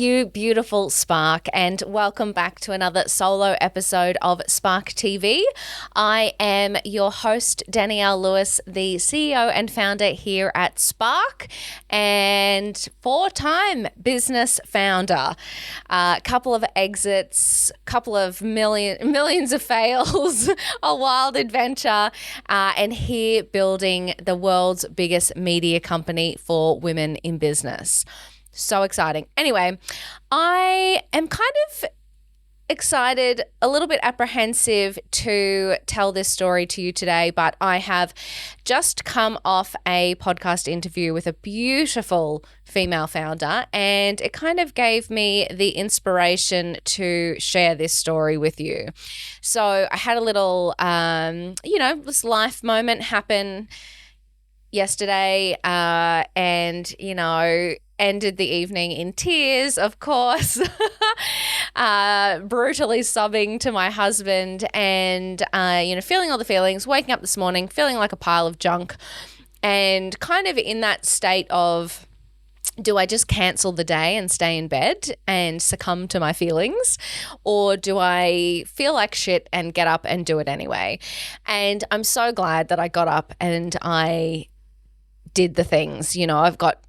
you beautiful Spark, and welcome back to another solo episode of Spark TV. I am your host, Danielle Lewis, the CEO and founder here at Spark, and four-time business founder. A couple of exits, couple of millions of fails, a wild adventure, and here building the world's biggest media company for women in business. So exciting. Anyway, I am kind of excited, a little bit apprehensive to tell this story to you today, but I have just come off a podcast interview with a beautiful female founder, and it kind of gave me the inspiration to share this story with you. So I had a little, this life moment happen yesterday, and, ended the evening in tears, of course, brutally sobbing to my husband and, feeling all the feelings, waking up this morning, feeling like a pile of junk, and kind of in that state of, do I just cancel the day and stay in bed and succumb to my feelings, or do I feel like shit and get up and do it anyway? And I'm so glad that I got up and I did the things. I've got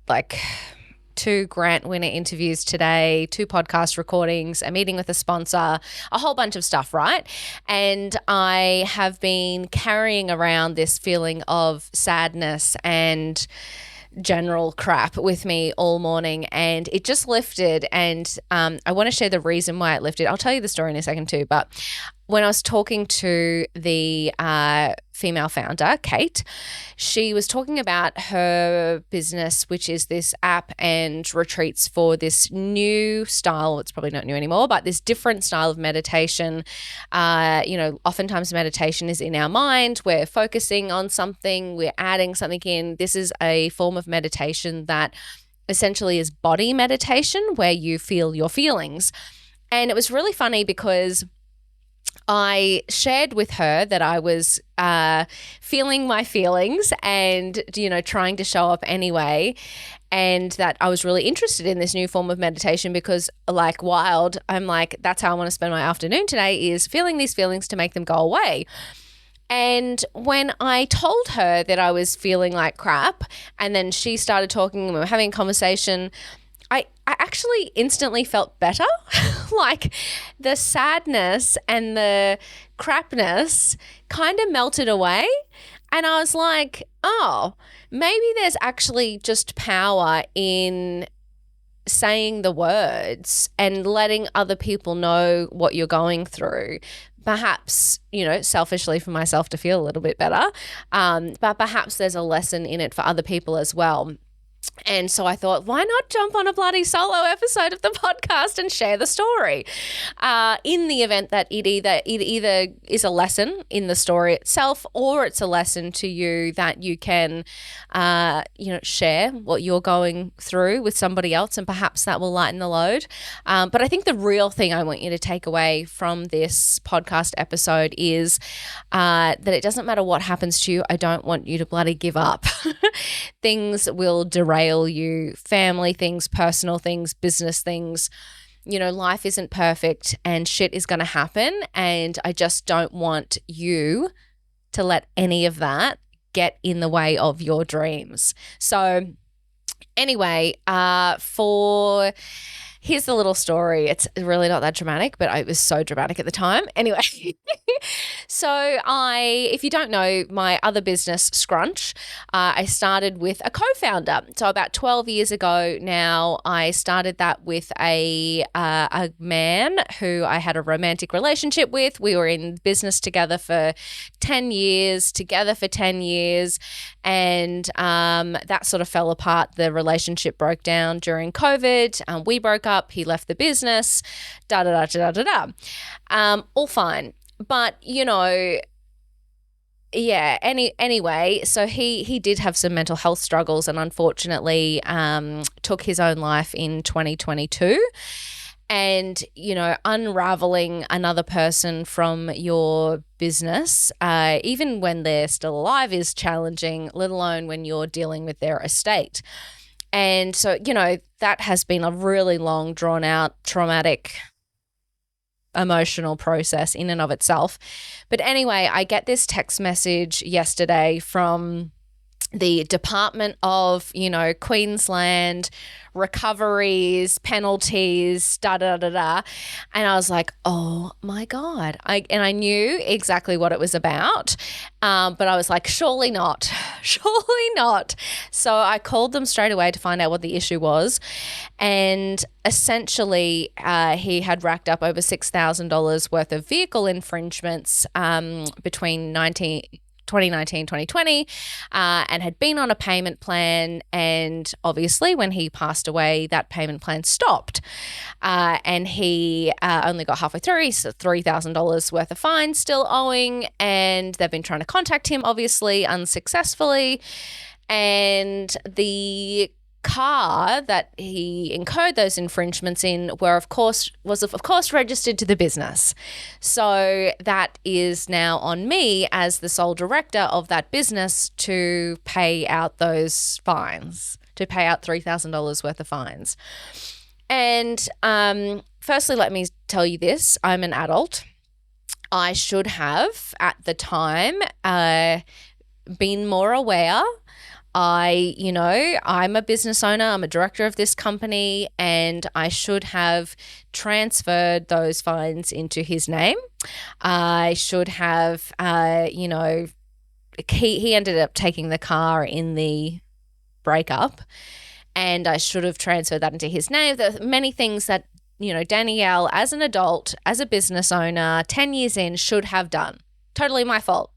2 grant winner interviews today, 2 podcast recordings, a meeting with a sponsor, a whole bunch of stuff, right? And I have been carrying around this feeling of sadness and general crap with me all morning, and it just lifted. And I want to share the reason why it lifted. I'll tell you the story in a second too, but when I was talking to the female founder, Kate, she was talking about her business, which is this app and retreats for this new style. It's probably not new anymore, but this different style of meditation. Oftentimes meditation is in our mind. We're focusing on something, we're adding something in. This is a form of meditation that essentially is body meditation, where you feel your feelings. And it was really funny because I shared with her that I was feeling my feelings and, trying to show up anyway, and that I was really interested in this new form of meditation because, like wild, I'm like, that's how I want to spend my afternoon today, is feeling these feelings to make them go away. And when I told her that I was feeling like crap, and then she started talking and we were having a conversation, I actually instantly felt better. Like the sadness and the crapness kind of melted away. And I was like, oh, maybe there's actually just power in saying the words and letting other people know what you're going through. Perhaps, selfishly for myself to feel a little bit better. But perhaps there's a lesson in it for other people as well. And so I thought, why not jump on a bloody solo episode of the podcast and share the story? In the event that it either is a lesson in the story itself, or it's a lesson to you that you can, share what you're going through with somebody else, and perhaps that will lighten the load. But I think the real thing I want you to take away from this podcast episode is that it doesn't matter what happens to you. I don't want you to bloody give up. Things will derail you, family things, personal things, business things. Life isn't perfect and shit is going to happen. And I just don't want you to let any of that get in the way of your dreams. So anyway, here's the little story. It's really not that dramatic, but it was so dramatic at the time. Anyway, so if you don't know, my other business, Scrunch, I started with a co-founder. So about 12 years ago now, I started that with a man who I had a romantic relationship with. We were in business together for 10 years, and that sort of fell apart. The relationship broke down during COVID. We broke up. He left the business. All fine. But, anyway, so he did have some mental health struggles and unfortunately took his own life in 2022. And, unraveling another person from your business, even when they're still alive, is challenging, let alone when you're dealing with their estate. And so, that has been a really long, drawn out, traumatic, emotional process in and of itself. But anyway, I get this text message yesterday from the Department of, Queensland recoveries, penalties, da-da-da-da. And I was like, oh my God. I knew exactly what it was about, but I was like, surely not, surely not. So I called them straight away to find out what the issue was. And essentially, he had racked up over $6,000 worth of vehicle infringements between 2019, 2020, and had been on a payment plan. And obviously when he passed away, that payment plan stopped. And he only got halfway through. So $3,000 worth of fines still owing. And they've been trying to contact him, obviously unsuccessfully. And the car that he incurred those infringements in was of course registered to the business. So that is now on me as the sole director of that business to pay out those fines, to pay out $3,000 worth of fines. And firstly, let me tell you this. I'm an adult. I should have, at the time, been more aware. I'm a business owner, I'm a director of this company, and I should have transferred those fines into his name. I should have, he ended up taking the car in the breakup, and I should have transferred that into his name. There are many things that, Danielle, as an adult, as a business owner, 10 years in, should have done. Totally my fault.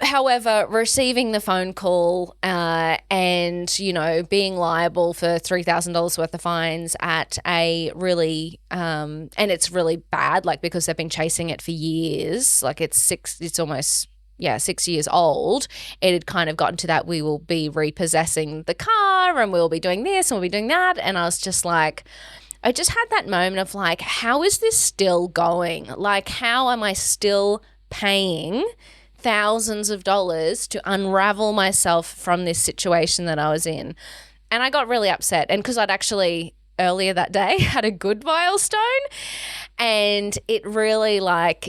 However, receiving the phone call and, being liable for $3,000 worth of fines at a really, and it's really bad, because they've been chasing it for years, it's almost 6 years old. It had kind of gotten to that we will be repossessing the car and we'll be doing this and we'll be doing that. And I was just like, I just had that moment of how is this still going? How am I still paying thousands of dollars to unravel myself from this situation that I was in? And I got really upset. And because I'd actually earlier that day had a good milestone, and it really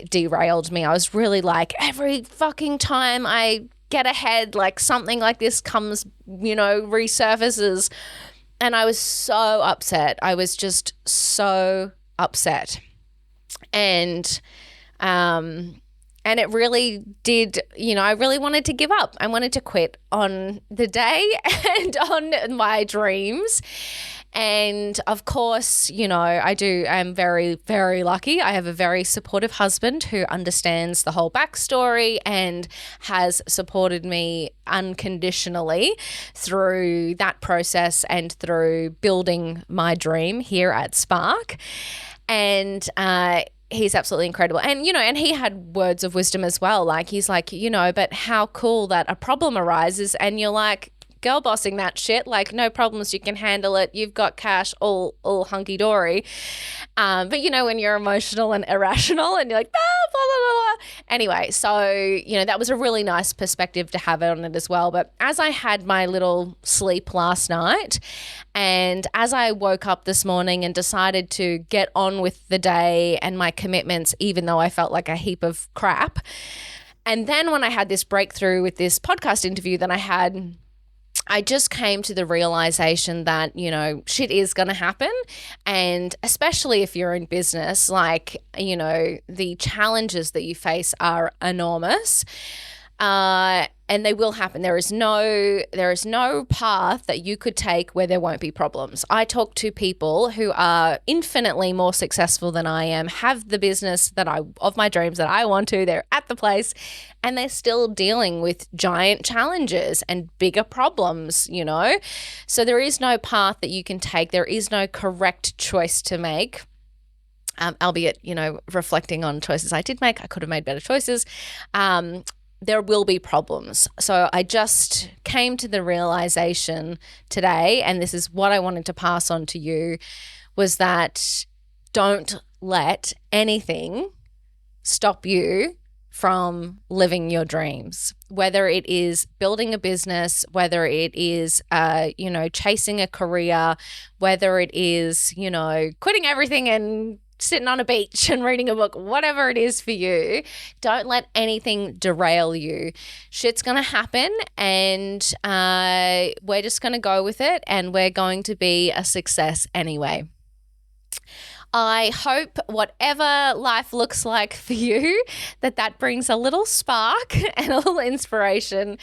derailed me. I was really every fucking time I get ahead, something like this comes, resurfaces. And I was so upset. I was just so upset. And it really did, I really wanted to give up. I wanted to quit on the day and on my dreams. And of course, I'm very, very lucky. I have a very supportive husband who understands the whole backstory and has supported me unconditionally through that process and through building my dream here at Spark. And, he's absolutely incredible. And, and he had words of wisdom as well. He's but how cool that a problem arises and you're girl bossing that shit, no problems, you can handle it, you've got cash, all hunky-dory. But when you're emotional and irrational and you're blah, blah, blah, blah. Anyway, so, that was a really nice perspective to have on it as well. But as I had my little sleep last night and as I woke up this morning and decided to get on with the day and my commitments, even though I felt like a heap of crap, and then when I had this breakthrough with this podcast interview that I just came to the realization that, shit is going to happen. And especially if you're in business, the challenges that you face are enormous. And they will happen. There is no path that you could take where there won't be problems. I talk to people who are infinitely more successful than I am, have the business of my dreams that I want to, they're at the place, and they're still dealing with giant challenges and bigger problems, So there is no path that you can take. There is no correct choice to make. Albeit, reflecting on choices I did make, I could have made better choices. There will be problems. So I just came to the realization today, and this is what I wanted to pass on to you, was that don't let anything stop you from living your dreams, whether it is building a business, whether it is, chasing a career, whether it is, quitting everything and sitting on a beach and reading a book, whatever it is for you. Don't let anything derail you. Shit's going to happen, and we're just going to go with it, and we're going to be a success anyway. I hope whatever life looks like for you, that brings a little spark and a little inspiration.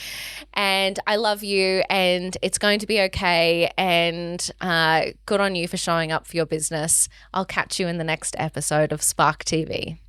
And I love you, and it's going to be okay. And good on you for showing up for your business. I'll catch you in the next episode of Spark TV.